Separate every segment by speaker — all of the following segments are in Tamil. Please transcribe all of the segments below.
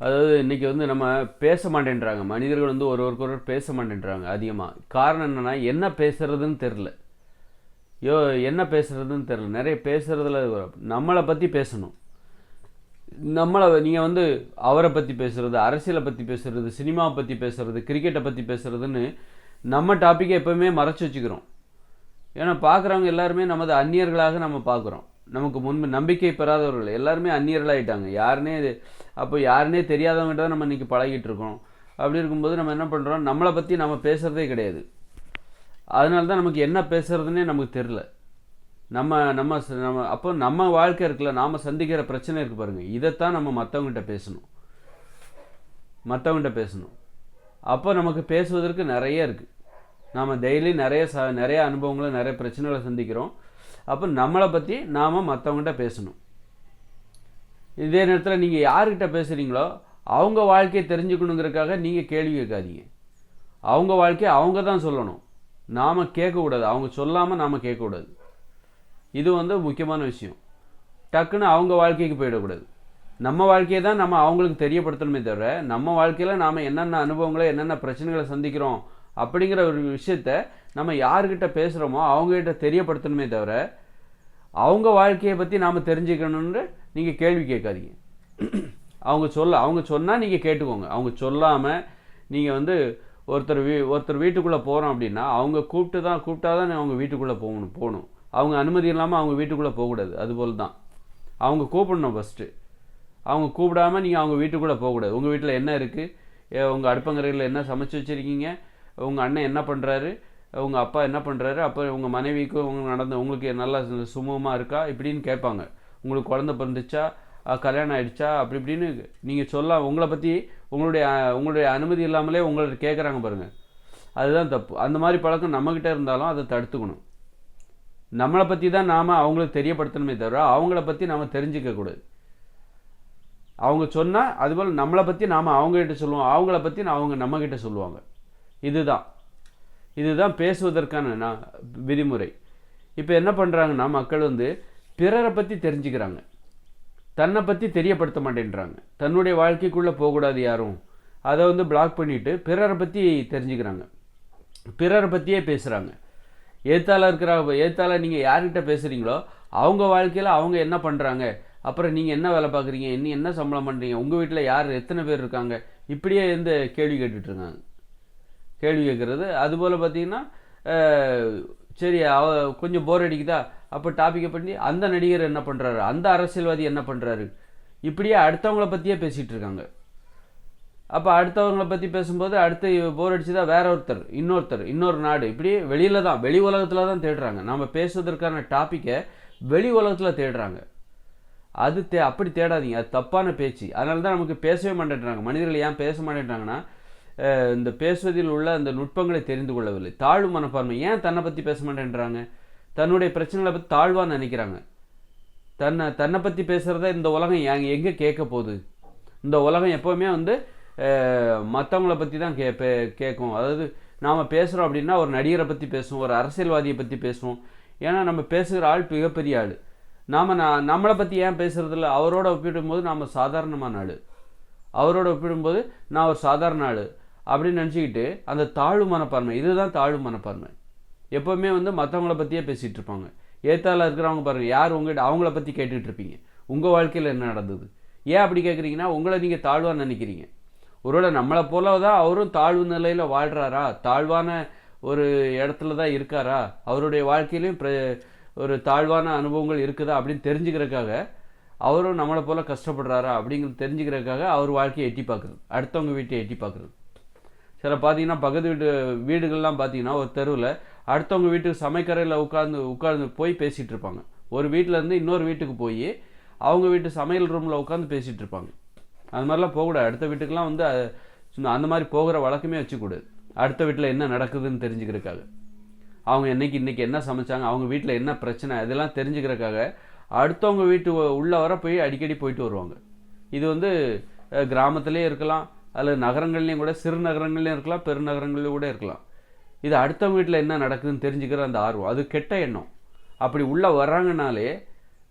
Speaker 1: அதாவது இன்றைக்கி வந்து நம்ம பேச மாட்டேன்றாங்க. மனிதர்கள் வந்து ஒருவருக்கொருவர் பேச மாட்டேன்றாங்க அதிகமாக. காரணம் என்னென்னா, என்ன பேசுகிறதுன்னு தெரில. என்ன பேசுகிறதுன்னு தெரில. நிறைய பேசுகிறதுல நம்மளை பற்றி பேசணும். நீங்கள் வந்து அவரை பற்றி பேசுகிறது, அரசியலை பற்றி பேசுகிறது, சினிமாவை பற்றி பேசுகிறது, கிரிக்கெட்டை பற்றி பேசுகிறதுன்னு நம்ம டாப்பிக்கை எப்போவுமே மறைச்சி வச்சுக்கிறோம். ஏன்னா பார்க்குறவங்க எல்லாருமே நமது அந்நியர்களாக நம்ம பார்க்குறோம். நமக்கு முன்பு நம்பிக்கை பெறாதவர்கள் எல்லாருமே அந்நியர்களாகிட்டாங்க. யாருன்னே தெரியாதவங்ககிட்ட தான் நம்ம இன்றைக்கி பழகிட்டு இருக்கோம். அப்படி இருக்கும்போது நம்ம என்ன பண்ணுறோம், நம்மளை பற்றி நம்ம பேசுகிறதே கிடையாது. அதனால தான் நமக்கு என்ன பேசுகிறதுனே நமக்கு தெரில. நம்ம நம்ம நம்ம அப்போ நம்ம வாழ்க்கை இருக்குல்ல, நாம் சந்திக்கிற பிரச்சனை இருக்குது பாருங்கள், இதைத்தான் நம்ம மற்றவங்ககிட்ட பேசணும். அப்போ நமக்கு பேசுவதற்கு நிறைய இருக்குது. நாம் டெய்லி நிறைய அனுபவங்களை, நிறைய பிரச்சனைகளை சந்திக்கிறோம். அப்போ நம்மளை பற்றி நாம் மற்றவங்ககிட்ட பேசணும். இதே நேரத்தில் நீங்கள் யார்கிட்ட பேசுகிறீங்களோ அவங்க வாழ்க்கையை தெரிஞ்சுக்கணுங்கிறதுக்காக நீங்கள் கேள்வி கேட்காதீங்க. அவங்க வாழ்க்கையை அவங்க தான் சொல்லணும், நாம் கேட்கக்கூடாது. அவங்க சொல்லாமல் நாம் கேட்கக்கூடாது. இது வந்து முக்கியமான விஷயம். டக்குன்னு அவங்க வாழ்க்கைக்கு போயிடக்கூடாது. நம்ம வாழ்க்கையை தான் நம்ம அவங்களுக்கு தெரியப்படுத்தணுமே தவிர, நம்ம வாழ்க்கையில் நாம் என்னென்ன அனுபவங்களை, என்னென்ன பிரச்சனைகளை சந்திக்கிறோம் அப்படிங்கிற ஒரு விஷயத்த நம்ம யார்கிட்ட பேசுகிறோமோ அவங்ககிட்ட தெரியப்படுத்தணுமே தவிர, அவங்க வாழ்க்கையை பற்றி நாம் தெரிஞ்சுக்கணுன்னு நீங்கள் கேள்வி கேட்காதீங்க. அவங்க சொன்னால் நீங்கள் கேட்டுக்கோங்க. அவங்க சொல்லாமல் நீங்கள் வந்து ஒருத்தர் வீட்டுக்குள்ளே போகிறோம் அப்படின்னா அவங்க கூப்பிட்டா தான் அவங்க வீட்டுக்குள்ளே போகணும். அவங்க அனுமதி இல்லாமல் அவங்க வீட்டுக்குள்ளே போகக்கூடாது. அதுபோல் தான் அவங்க கூப்பிடணும் ஃபஸ்ட்டு. அவங்க கூப்பிடாமல் நீங்கள் அவங்க வீட்டுக்குள்ளே போகக்கூடாது. உங்கள் வீட்டில் என்ன இருக்குது, உங்கள் அடுப்பங்கரையில் என்ன சமைச்சு வச்சுருக்கீங்க, உங்கள் அண்ணன் என்ன பண்ணுறாரு, உங்கள் அப்பா என்ன பண்ணுறாரு, அப்போ உங்கள் மனைவிக்கும் உங்களுக்கு நல்லா சுமூகமாக இருக்கா இப்படின்னு கேட்பாங்க. உங்களுக்கு குழந்தை பிறந்துச்சா, கல்யாணம் ஆகிடுச்சா, அப்படி இப்படின்னு நீங்கள் உங்களை பற்றி உங்களுடைய அனுமதி இல்லாமலே உங்களை கேட்குறாங்க பாருங்கள். அதுதான் தப்பு. அந்த மாதிரி பழக்கம் நம்மக்கிட்ட இருந்தாலும் அதை தடுத்துக்கணும். நம்மளை பற்றி தான் நாம் அவங்களுக்கு தெரியப்படுத்தணுமே தவிர அவங்கள பற்றி நாம் தெரிஞ்சிக்கக்கூடாது. அவங்க சொன்னால் அதுபோல் நம்மளை பற்றி நாம் அவங்ககிட்ட சொல்லுவோம், அவங்கள பற்றி அவங்க நம்மக்கிட்ட சொல்லுவாங்க. இதுதான் பேசுவதற்கான விதிமுறை. இப்போ என்ன பண்ணுறாங்கன்னா, மக்கள் வந்து பிறரை பற்றி தெரிஞ்சுக்கிறாங்க, தன்னை பற்றி தெரியப்படுத்த மாட்டேன்றாங்க. தன்னுடைய வாழ்க்கைக்குள்ளே போகக்கூடாது யாரும். அதை வந்து பிளாக் பண்ணிவிட்டு பிறரை பற்றி தெரிஞ்சுக்கிறாங்க, பிறரை பற்றியே பேசுகிறாங்க. ஏத்தால நீங்கள் யார்கிட்ட பேசுகிறீங்களோ அவங்க வாழ்க்கையில் அவங்க என்ன பண்ணுறாங்க, அப்புறம் நீங்கள் என்ன வேலை பார்க்குறீங்க, இன்னும் என்ன சம்பளம் பண்ணுறீங்க, உங்கள் வீட்டில் யார் எத்தனை பேர் இருக்காங்க, இப்படியே கேள்வி கேட்டுட்ருக்காங்க. கேள்வி கேட்குறது அதுபோல் பார்த்திங்கன்னா, சரி கொஞ்சம் போர் அடிக்குதா, அப்போ டாப்பிக்கை பண்ணி அந்த நடிகர் என்ன பண்ணுறாரு, அந்த அரசியல்வாதி என்ன பண்ணுறாரு, இப்படியே அடுத்தவங்கள பற்றியே பேசிகிட்டு இருக்காங்க. அப்போ அடுத்தவங்களை பற்றி பேசும்போது அடுத்து போர் அடிச்சுதான் வேற இன்னொரு நாடு, இப்படி வெளி உலகத்தில் தான் தேடுறாங்க. நம்ம பேசுவதற்கான டாப்பிக்கை வெளி உலகத்தில் தேடுறாங்க. அப்படி தேடாதீங்க, அது தப்பான பேச்சு. அதனால தான் நமக்கு பேசவே மாட்டேன்றாங்க. மனிதர்கள் ஏன் பேச மாட்டேன்றாங்கன்னா, இந்த பேசுவதில் உள்ள அந்த நுட்பங்களை தெரிந்து கொள்ளவில்லை. தாழ்வு மனப்பான்மை. ஏன் தன்னை பற்றி பேச மாட்டேன்றாங்க, தன்னுடைய பிரச்சனைகளை பற்றி தாழ்வான்னு நினைக்கிறாங்க. தன்னை பற்றி பேசுகிறத இந்த உலகம் எங்கே கேட்க போகுது. இந்த உலகம் எப்போவுமே மற்றவங்கள பற்றி தான் கேட்கும். அதாவது நாம் பேசுகிறோம் அப்படின்னா ஒரு நடிகரை பற்றி பேசுவோம், ஒரு அரசியல்வாதியை பற்றி பேசுவோம். ஏன்னா நம்ம பேசுகிற ஆள் மிகப்பெரிய ஆள். நம்மளை பற்றி ஏன் பேசுகிறதில்ல, அவரோட ஒப்பிடும்போது நாம் சாதாரணமான ஆள், அவரோட ஒப்பிடும்போது நான் ஒரு சாதாரண ஆள் அப்படின்னு நினச்சிக்கிட்டு அந்த தாழ்வு மனப்பான்மை, இதுதான் தாழ்வு மனப்பான்மை. எப்போவுமே மற்றவங்கள பற்றியே பேசிகிட்டு இருப்பாங்க. ஏத்தால இருக்கிறவங்க பாருங்கள், யார் அவங்கள பற்றி கேட்டுக்கிட்டு இருப்பீங்க. உங்கள் வாழ்க்கையில் என்ன நடந்தது, ஏன் அப்படி கேட்குறீங்கன்னா உங்களை நீங்கள் தாழ்வான்னு நினைக்கிறீங்க. ஒருவேளை நம்மளை போல தான் அவரும் தாழ்வு நிலையில் வாழ்கிறாரா, தாழ்வான ஒரு இடத்துல தான் இருக்காரா, அவருடைய வாழ்க்கையிலையும் ஒரு தாழ்வான அனுபவங்கள் இருக்குதா அப்படின்னு தெரிஞ்சுக்கிறதுக்காக, அவரும் நம்மளை போல் கஷ்டப்படுறாரா அப்படிங்கிறது தெரிஞ்சுக்கிறதுக்காக அவர் வாழ்க்கையை எட்டி பார்க்குறது, அடுத்தவங்க வீட்டை எட்டி பார்க்குறது. சில பார்த்தீங்கன்னா பக்கத்து வீடுகள்லாம் பார்த்தீங்கன்னா ஒரு தெருவில் அடுத்தவங்க வீட்டுக்கு சமைக்கரையில் உட்கார்ந்து போய் பேசிகிட்டு இருப்பாங்க. ஒரு வீட்டிலேருந்து இன்னொரு வீட்டுக்கு போய் அவங்க வீட்டு சமையல் ரூமில் உட்காந்து பேசிகிட்டு இருப்பாங்க. அது மாதிரிலாம் போகக்கூடாது. அடுத்த வீட்டுக்கெலாம் அந்த மாதிரி போகிற வழக்கமே வச்சுக்கூடாது. அடுத்த வீட்டில் என்ன நடக்குதுன்னு தெரிஞ்சுக்கிறதுக்காக, அவங்க இன்றைக்கி என்ன சமைச்சாங்க, அவங்க வீட்டில் என்ன பிரச்சனை, இதெல்லாம் தெரிஞ்சுக்கிறதுக்காக அடுத்தவங்க வீட்டு உள்ள வர போய் அடிக்கடி போயிட்டு வருவாங்க. இது கிராமத்துலேயே இருக்கலாம், அல்லது நகரங்கள்லேயும் கூட, சிறு நகரங்கள்லேயும் இருக்கலாம், பெருநகரங்கள்லேயும் கூட இருக்கலாம். இது அடுத்தவங்க வீட்டில் என்ன நடக்குதுன்னு தெரிஞ்சுக்கிற அந்த ஆர்வம், அது கெட்ட எண்ணம். அப்படி உள்ளே வர்றாங்கனாலே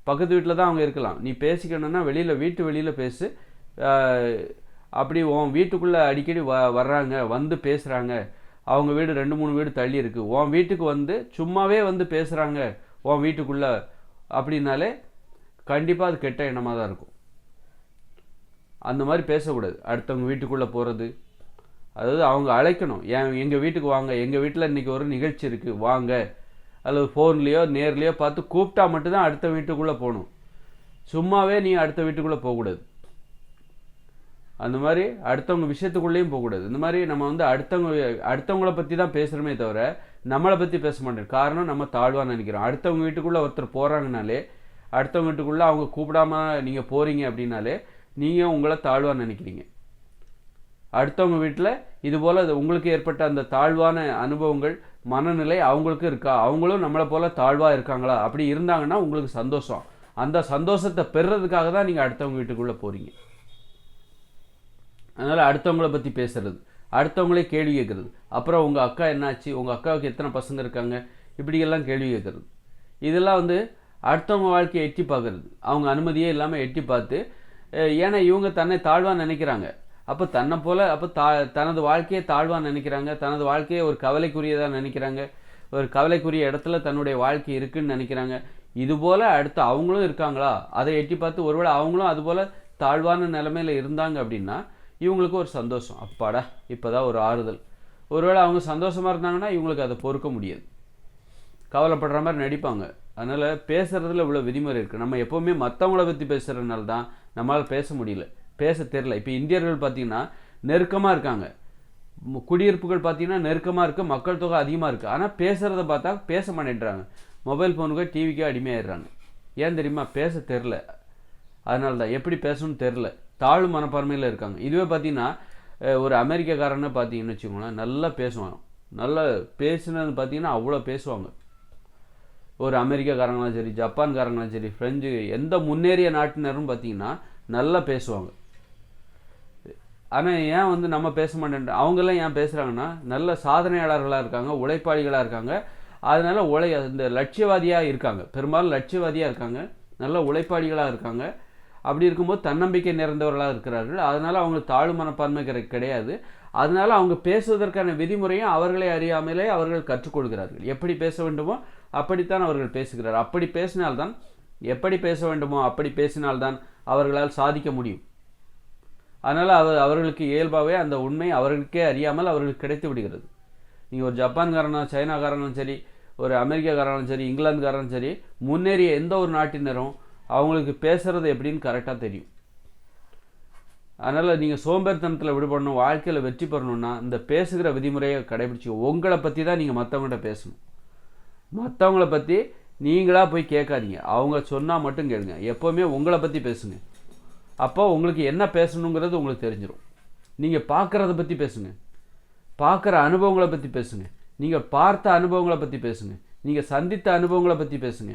Speaker 1: பக்கத்து வீட்டில் தான் அவங்க இருக்கலாம். நீ பேசிக்கணுன்னா வீட்டு வெளியில் பேசு, அப்படி உன் வீட்டுக்குள்ளே அடிக்கடி வர்றாங்க, வந்து பேசுகிறாங்க, அவங்க வீடு 2-3 வீடு தள்ளி இருக்குது, உன் வீட்டுக்கு வந்து சும்மாவே வந்து பேசுகிறாங்க உன் வீட்டுக்குள்ளே அப்படின்னாலே கண்டிப்பாக அது கெட்ட எண்ணமாக தான் இருக்கும். அந்த மாதிரி பேசக்கூடாது. அடுத்தவங்க வீட்டுக்குள்ளே போகிறது, அதாவது அவங்க அழைக்கணும், எங்கள் வீட்டுக்கு வாங்க, எங்கள் வீட்டில் இன்றைக்கி ஒரு நிகழ்ச்சி இருக்குது வாங்க, அல்லது ஃபோன்லேயோ நேர்லேயோ பார்த்து கூப்பிட்டா மட்டும்தான் அடுத்த வீட்டுக்குள்ளே போகணும். சும்மாவே நீ அடுத்த வீட்டுக்குள்ளே போகக்கூடாது. அந்த மாதிரி அடுத்தவங்க விஷயத்துக்குள்ளேயும் போகக்கூடாது. இந்த மாதிரி நம்ம வந்து அடுத்தவங்கள பற்றி தான் பேசுகிறோமே தவிர நம்மளை பற்றி பேச மாட்டோம். காரணம், நம்ம தாழ்வாக நினைக்கிறோம். அடுத்தவங்க வீட்டுக்குள்ளே ஒருத்தர் போகிறாங்கனாலே, அடுத்தவங்க வீட்டுக்குள்ளே அவங்க கூப்பிடாம நீங்கள் போகிறீங்க அப்படின்னாலே நீங்கள் உங்களை தாழ்வாக நினைக்கிறீங்க. அடுத்தவங்க வீட்டில் இதுபோல் உங்களுக்கு ஏற்பட்ட அந்த தாழ்வான அனுபவங்கள், மனநிலை அவங்களுக்கு இருக்கா, அவங்களும் நம்மளை போல் தாழ்வாக இருக்காங்களா, அப்படி இருந்தாங்கன்னா உங்களுக்கு சந்தோஷம். அந்த சந்தோஷத்தை பெறுறதுக்காக தான் நீங்கள் அடுத்தவங்க வீட்டுக்குள்ளே போகிறீங்க. அதனால் அடுத்தவங்கள பற்றி பேசுகிறது, அடுத்தவங்களே கேள்வி கேட்குறது, அப்புறம் உங்கள் அக்கா என்னாச்சு, உங்கள் அக்காவுக்கு எத்தனை பசங்க இருக்காங்க, இப்படியெல்லாம் கேள்வி கேட்குறது, இதெல்லாம் வந்து அடுத்தவங்க வாழ்க்கையை எட்டி பார்க்குறது. அவங்க அனுமதியே இல்லாமல் எட்டி பார்த்து, ஏன்னா இவங்க தன்னை தாழ்வாக நினைக்கிறாங்க. அப்போ தன்னை போல் தனது வாழ்க்கையை தாழ்வாக நினைக்கிறாங்க, தனது வாழ்க்கையை ஒரு கவலைக்குரியதாக நினைக்கிறாங்க, ஒரு கவலைக்குரிய இடத்துல தன்னுடைய வாழ்க்கை இருக்குதுன்னு நினைக்கிறாங்க. இதுபோல் அடுத்து அவங்களும் இருக்காங்களா, அதை எட்டி பார்த்து ஒருவேளை அவங்களும் அதுபோல் தாழ்வான நிலைமையில் இருந்தாங்க அப்படின்னா இவங்களுக்கு ஒரு சந்தோஷம், அப்பாடா இப்போ தான் ஒரு ஆறுதல். ஒருவேளை அவங்க சந்தோஷமாக இருந்தாங்கன்னா இவங்களுக்கு அதை பொறுக்க முடியாது, கவலைப்படுற மாதிரி நடிப்பாங்க. அதனால் பேசுகிறதுல இவ்வளோ விதிமுறை இருக்குது. நம்ம எப்போவுமே மற்றவங்கள பற்றி பேசுகிறதுனால தான் நம்மளால் பேச முடியல, பேச தெரில. இப்போ இந்தியர்கள் பார்த்திங்கன்னா நெருக்கமாக இருக்காங்க, குடியிருப்புகள் பார்த்திங்கன்னா நெருக்கமாக இருக்குது, மக்கள் தொகை அதிகமாக இருக்குது, ஆனால் பேசுகிறத பார்த்தா பேச மாட்டேன்றாங்க, மொபைல் ஃபோனுக்கோ டிவிக்கோ அடிமையாயிடுறாங்க. ஏன் தெரியுமா? பேச தெரில. அதனால தான் எப்படி பேசணும்னு தெரில, தாழ்வு மனப்பான்மையில் இருக்காங்க. இதுவே பார்த்திங்கன்னா ஒரு அமெரிக்காக்காரன்னு பார்த்தீங்கன்னு வச்சுக்கோங்களேன், நல்லா பேசுவாங்க, நல்லா பேசுனது பார்த்திங்கன்னா அவ்வளோ பேசுவாங்க. ஒரு அமெரிக்காக்காரங்களும் சரி, ஜப்பான்காரங்களும் சரி, ஃப்ரெஞ்சு, எந்த முன்னேறிய நாட்டினரும் பார்த்திங்கன்னா நல்லா பேசுவாங்க. ஆனால் ஏன் வந்து நம்ம பேச மாட்டேன், அவங்கெல்லாம் ஏன் பேசுகிறாங்கன்னா நல்ல சாதனையாளர்களாக இருக்காங்க, உழைப்பாளிகளாக இருக்காங்க, அதனால் இந்த லட்சியவாதியாக இருக்காங்க, பெரும்பாலும் லட்சியவாதியாக இருக்காங்க, நல்ல உழைப்பாளிகளாக இருக்காங்க. அப்படி இருக்கும்போது தன்னம்பிக்கை நிறைந்தவர்களாக இருக்கிறார்கள். அதனால் அவங்களுக்கு தாழ்வு மனப்பான்மை கிடையாது. அதனால் அவங்க பேசுவதற்கான விதிமுறையும் அவர்களை அறியாமலே அவர்கள் கற்றுக்கொள்கிறார்கள். எப்படி பேச வேண்டுமோ அப்படித்தான் அவர்கள் பேசுகிறார். அப்படி பேசினால்தான், எப்படி பேச வேண்டுமோ அப்படி பேசினால்தான் அவர்களால் சாதிக்க முடியும். அதனால் அவர்களுக்கு இயல்பாகவே அந்த உண்மை அவர்களுக்கே அறியாமல் அவர்களுக்கு கிடைத்து விடுகிறது. நீங்கள் ஒரு ஜப்பான்காரனும் சைனாக்காரனும் சரி, ஒரு அமெரிக்காக்காரனும் சரி, இங்கிலாந்துக்காரனும் சரி, முன்னேறிய எந்த ஒரு நாட்டினரும் அவங்களுக்கு பேசுகிறது எப்படின்னு கரெக்டாக தெரியும். அதனால் நீங்கள் சோம்பேறித்தனத்தில் விடுபடணும், வாழ்க்கையில் வெற்றி பெறணுன்னா இந்த பேசுகிற விதிமுறையை கடைபிடிச்சி உங்களை பற்றி தான் நீங்கள் மற்றவங்கள்ட்ட பேசணும். மற்றவங்கள பற்றி நீங்களாக போய் கேட்காதீங்க, அவங்க சொன்னால் மட்டும் கேளுங்க. எப்போவுமே உங்களை பற்றி பேசுங்க. அப்போ உங்களுக்கு என்ன பேசணுங்கிறது உங்களுக்கு தெரிஞ்சிடும். நீங்கள் பார்க்குறத பற்றி பேசுங்க, பார்க்குற அனுபவங்களை பற்றி பேசுங்க, நீங்கள் பார்த்த அனுபவங்களை பற்றி பேசுங்க, நீங்கள் சந்தித்த அனுபவங்களை பற்றி பேசுங்க.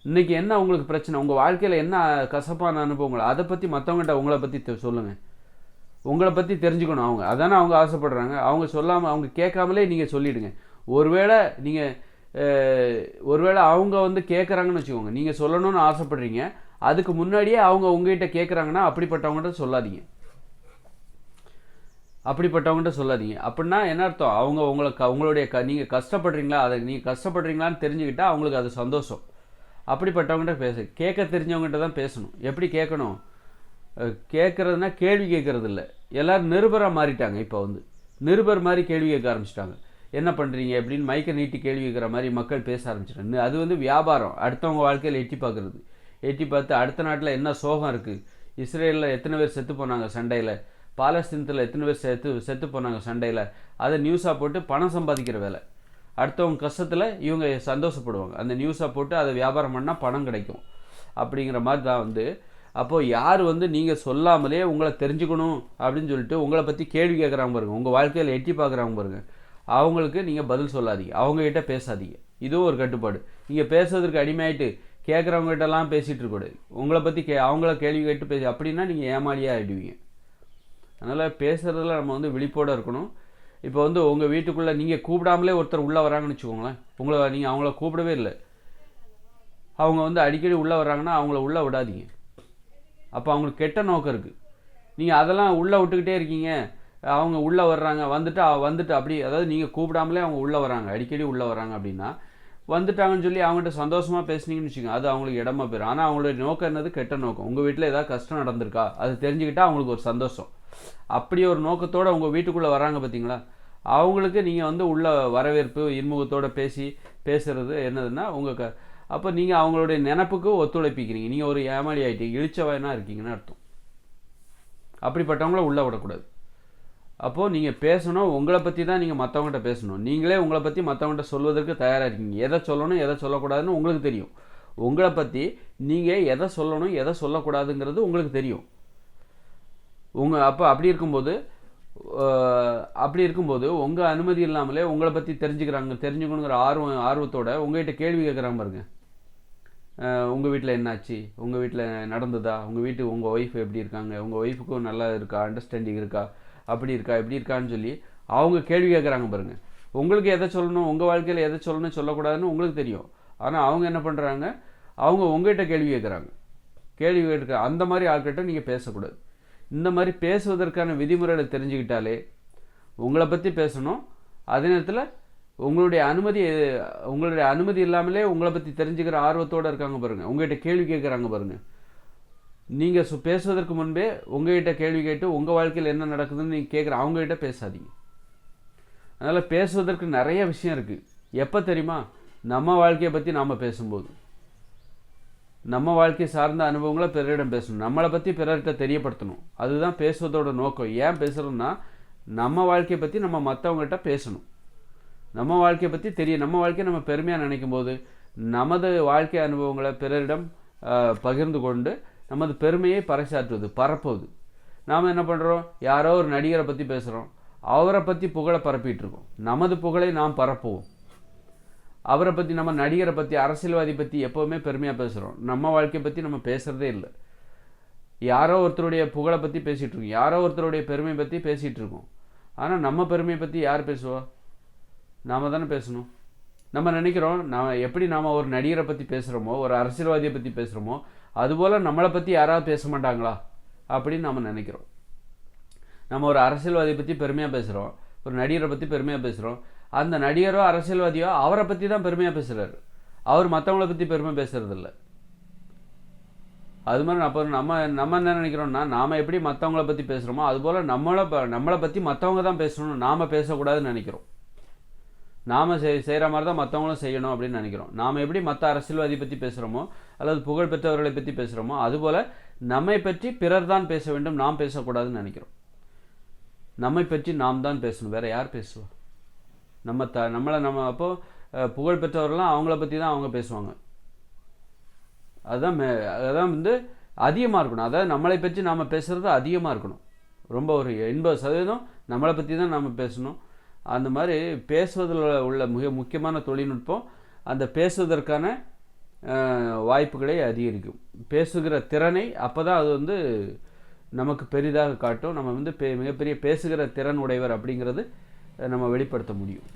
Speaker 1: இன்றைக்கி என்ன உங்களுக்கு பிரச்சனை, உங்கள் வாழ்க்கையில் என்ன கசப்பான அனுபவங்கள், அதை பற்றி மற்றவங்கள்ட்ட உங்களை பற்றி சொல்லுங்கள். உங்களை பற்றி தெரிஞ்சுக்கணும் அவங்க, அதானே அவங்க ஆசைப்படுறாங்க. அவங்க சொல்லாமல், அவங்க கேட்காமலே நீங்கள் சொல்லிவிடுங்க. ஒருவேளை அவங்க வந்து கேட்குறாங்கன்னு வச்சுக்கோங்க, நீங்கள் சொல்லணும்னு ஆசைப்படுறீங்க, அதுக்கு முன்னாடியே அவங்க உங்ககிட்ட கேட்குறாங்கன்னா அப்படிப்பட்டவங்கள்ட்ட சொல்லாதீங்க. அப்படின்னா என்ன அர்த்தம், அவங்க உங்களுடைய நீங்கள் கஷ்டப்படுறீங்களா, அதை நீங்கள் கஷ்டப்படுறீங்களான்னு தெரிஞ்சுக்கிட்டால் அவங்களுக்கு அது சந்தோஷம். அப்படிப்பட்டவங்ககிட்ட கேட்க தெரிஞ்சவங்ககிட்ட தான் பேசணும். எப்படி கேட்கணும், கேட்குறதுனா கேள்வி கேட்குறது இல்லை. எல்லோரும் நிருபராக மாறிட்டாங்க. இப்போ வந்து நிருபர் மாதிரி கேள்வி கேட்க ஆரம்பிச்சிட்டாங்க. என்ன பண்ணுறீங்க அப்படின்னு மைக்கை நீட்டி கேள்வி கேட்குற மாதிரி மக்கள் பேச ஆரம்பிச்சிட்டாங்க. அது வந்து வியாபாரம், அடுத்தவங்க வாழ்க்கையில் எட்டி பார்க்குறது. எட்டி பார்த்து அடுத்த நாட்டில் என்ன சோகம் இருக்குது, இஸ்ரேலில் எத்தனை பேர் செத்து போனாங்க சண்டையில், பாலஸ்தீனத்தில் எத்தனை பேர் செத்து போனாங்க சண்டையில், அதை நியூஸாக போட்டு பணம் சம்பாதிக்கிற வேலை. அடுத்தவங்க கஷ்டத்தில் இவங்க சந்தோஷப்படுவாங்க, அந்த நியூஸாக போட்டு அதை வியாபாரம் பண்ணால் பணம் கிடைக்கும். அப்படிங்கிற மாதிரி தான் வந்து அப்போது யார் வந்து நீங்கள் சொல்லாமலே உங்களை தெரிஞ்சுக்கணும் அப்படின்னு சொல்லிட்டு உங்களை பற்றி கேள்வி கேட்குறாங்க பாருங்க, உங்கள் வாழ்க்கையில் எட்டி பார்க்குறாங்க பாருங்க, அவங்களுக்கு நீங்கள் பதில் சொல்லாதீங்க, அவங்ககிட்ட பேசாதீங்க. இதுவும் ஒரு கட்டுப்பாடு. நீங்கள் பேசுறதுக்கு அடிமையாயிட்டு கேட்குறவங்ககிட்டலாம் பேசிகிட்டு இருக்கக்கூடாது. உங்களை பற்றி அவங்கள கேள்வி கேட்டு அப்படின்னா நீங்கள் ஏமாளியாக ஆகிடுவீங்க. அதனால் பேசுகிறதுல நம்ம வந்து விழிப்போடு இருக்கணும். இப்போ வந்து உங்கள் வீட்டுக்குள்ளே நீங்கள் கூப்பிடாமலே ஒருத்தர் உள்ளே வராங்கன்னு வச்சுக்கோங்களேன், நீங்கள் அவங்கள கூப்பிடவே இல்லை, அவங்க வந்து அடிக்கடி உள்ளே வர்றாங்கன்னா அவங்கள உள்ளே விடாதீங்க. அப்போ அவங்களுக்கு கெட்ட நோக்கம் இருக்குது. நீங்கள் அதெல்லாம் உள்ளே விட்டுக்கிட்டே இருக்கீங்க. அவங்க உள்ளே வர்றாங்க, வந்துட்டு அப்படி, அதாவது நீங்கள் கூப்பிடாமலே அவங்க உள்ளே வராங்க, அடிக்கடி உள்ளே வராங்க அப்படின்னா, வந்துட்டாங்கன்னு சொல்லி அவங்ககிட்ட சந்தோஷமாக பேசுனீங்கன்னு வச்சுக்கோங்க, அது அவங்களுக்கு இடமா போயிடும். ஆனால் அவங்களுடைய நோக்கம் என்னது? கெட்ட நோக்கம். உங்கள் வீட்டில் ஏதாவது கஷ்டம் நடந்திருக்கா அது தெரிஞ்சுக்கிட்டால் அவங்களுக்கு ஒரு சந்தோஷம். அப்படி ஒரு நோக்கத்தோடு உங்கள் வீட்டுக்குள்ளே வராங்க பார்த்தீங்களா, அவங்களுக்கு நீங்கள் வந்து உள்ள வரவேற்பு இன்முகத்தோடு பேசுகிறது என்னதுன்னா அப்போ நீங்கள் அவங்களுடைய நினப்புக்கு ஒத்துழைப்பிக்கிறீங்க. நீங்கள் ஒரு ஏமாளி ஆகிட்டீங்க, இழிச்சவனா இருக்கீங்கன்னு அர்த்தம். அப்படிப்பட்டவங்கள உள்ளே விடக்கூடாது. அப்போது நீங்கள் பேசணும், உங்களை பற்றி தான் நீங்கள் மற்றவங்கள்ட்ட பேசணும். நீங்களே உங்களை பற்றி மற்றவங்கள்ட்ட சொல்வதற்கு தயாராக இருக்கீங்க. எதை சொல்லணும் எதை சொல்லக்கூடாதுன்னு உங்களுக்கு தெரியும். உங்களை பற்றி நீங்கள் எதை சொல்லணும் எதை சொல்லக்கூடாதுங்கிறது உங்களுக்கு தெரியும். அப்போ அப்படி இருக்கும்போது உங்கள் அனுமதி இல்லாமலே உங்களை பற்றி தெரிஞ்சுக்கணுங்கிற ஆர்வத்தோட உங்கள்கிட்ட கேள்வி கேட்குறாங்க பாருங்க. உங்கள் வீட்டில் என்னாச்சு, உங்கள் வீட்டில் நடந்ததா, உங்கள் ஒய்ஃப் எப்படி இருக்காங்க, உங்கள் ஒய்ஃபுக்கும் நல்லா இருக்கா, அண்டர்ஸ்டாண்டிங் இருக்கா, அப்படி இருக்கா இப்படி இருக்கான்னு சொல்லி அவங்க கேள்வி கேட்குறாங்க பாருங்க. உங்களுக்கு எதை சொல்லணும், உங்கள் வாழ்க்கையில் எதை சொல்லணும் சொல்லக்கூடாதுன்னு உங்களுக்கு தெரியும். ஆனால் அவங்க என்ன பண்ணுறாங்க, அவங்க உங்கள்கிட்ட கேள்வி கேட்குற அந்த மாதிரி ஆள்கிட்ட நீங்கள் பேசக்கூடாது. இந்த மாதிரி பேசுவதற்கான விதிமுறைகளை தெரிஞ்சுக்கிட்டாலே உங்களை பற்றி பேசணும். அதே நேரத்தில் உங்களுடைய அனுமதி இல்லாமலே உங்களை பற்றி தெரிஞ்சுக்கிற ஆர்வத்தோடு இருக்காங்க பாருங்கள், உங்கள்கிட்ட கேள்வி கேட்குறாங்க பாருங்கள். நீங்கள் பேசுவதற்கு முன்பே உங்கள்கிட்ட கேள்வி கேட்டு உங்கள் வாழ்க்கையில் என்ன நடக்குதுன்னு நீங்கள் கேட்குற அவங்ககிட்ட பேசாதீங்க. அதனால் பேசுவதற்கு நிறைய விஷயம் இருக்குது. எப்போ தெரியுமா? நம்ம வாழ்க்கையை பற்றி நாம் பேசும்போது, நம்ம வாழ்க்கை சார்ந்த அனுபவங்களை பிறரிடம் பேசணும், நம்மளை பற்றி பிறர்கிட்ட தெரியப்படுத்தணும். அதுதான் பேசுவதோட நோக்கம். ஏன் பேசுகிறோம்னா, நம்ம வாழ்க்கையை பற்றி நம்ம மற்றவங்ககிட்ட பேசணும். நம்ம வாழ்க்கையை பற்றி தெரியும். நம்ம வாழ்க்கையை நம்ம பெருமையாக நினைக்கும் போது நமது வாழ்க்கை அனுபவங்களை பிறரிடம் பகிர்ந்து கொண்டு நமது பெருமையை பரப்புவது. நாம் என்ன பண்ணுறோம், யாரோ ஒரு நடிகரை பற்றி பேசுகிறோம், அவரை பற்றி புகழை பரப்பிகிட்ருக்கோம். நமது புகழை நாம் பரப்புவோம். அவரை பற்றி, நம்ம நடிகரை பற்றி, அரசியல்வாதி பற்றி எப்போவுமே பெருமையாக பேசுகிறோம். நம்ம வாழ்க்கையை பற்றி நம்ம பேசுகிறதே இல்லை. யாரோ ஒருத்தருடைய புகழை பற்றி பேசிகிட்டு இருக்கோம், யாரோ ஒருத்தருடைய பெருமை பற்றி பேசிகிட்டு இருக்கோம். ஆனால் நம்ம பெருமையை பற்றி யார் பேசுவா? நாம் தானே பேசணும். நம்ம நினைக்கிறோம், நாம் ஒரு நடிகரை பற்றி பேசுகிறோமோ, ஒரு அரசியல்வாதியை பற்றி பேசுகிறோமோ, அதுபோல் நம்மளை பற்றி யாராவது பேச மாட்டாங்களா அப்படின்னு நம்ம நினைக்கிறோம். நம்ம ஒரு அரசியல்வாதியை பற்றி பெருமையாக பேசுகிறோம், ஒரு நடிகரை பற்றி பெருமையாக பேசுகிறோம். அந்த நடிகரோ அரசியல்வாதியோ அவரை பற்றி தான் பெருமையாக பேசுகிறாரு, அவர் மற்றவங்கள பற்றி பெருமை பேசுகிறதில்ல. அது மாதிரி அப்போ நம்ம என்ன நினைக்கிறோம்னா, நாம் எப்படி மற்றவங்கள பற்றி பேசுகிறோமோ அதுபோல் நம்மளை பற்றி மற்றவங்க தான் பேசணும், நாம் பேசக்கூடாதுன்னு நினைக்கிறோம். நாம் செய்கிற மாதிரி தான் மற்றவங்களும் செய்யணும் அப்படின்னு நினைக்கிறோம். நாம் எப்படி மற்ற அரசியல்வாதி பற்றி பேசுகிறோமோ அல்லது புகழ் பெற்றவர்களை பற்றி பேசுகிறோமோ அதுபோல் நம்மை பற்றி பிறர் தான் பேச வேண்டும், நாம் பேசக்கூடாதுன்னு நினைக்கிறோம். நம்மை பற்றி நாம் தான் பேசணும், வேறு யார் பேசுவா? நம்ம அப்போது புகழ் பெற்றவர்கள்லாம் அவங்கள பற்றி தான் அவங்க பேசுவாங்க. அதுதான் அதிகமாக இருக்கணும். அதாவது நம்மளை பற்றி நாம் பேசுகிறது அதிகமாக இருக்கணும். ரொம்ப ஒரு 80% நம்மளை பற்றி தான் நாம் பேசணும். அந்த மாதிரி பேசுவதில் உள்ள மிக முக்கியமான தொழில்நுட்பம் அந்த பேசுவதற்கான வாய்ப்புகளை அதிகரிக்கும். பேசுகிற திறனை அப்போ தான் அது நமக்கு பெரிதாக காட்டும். நம்ம மிகப்பெரிய பேசுகிற திறன் உடையவர் அப்படிங்கிறது நம்ம வெளிப்படுத்த முடியும்.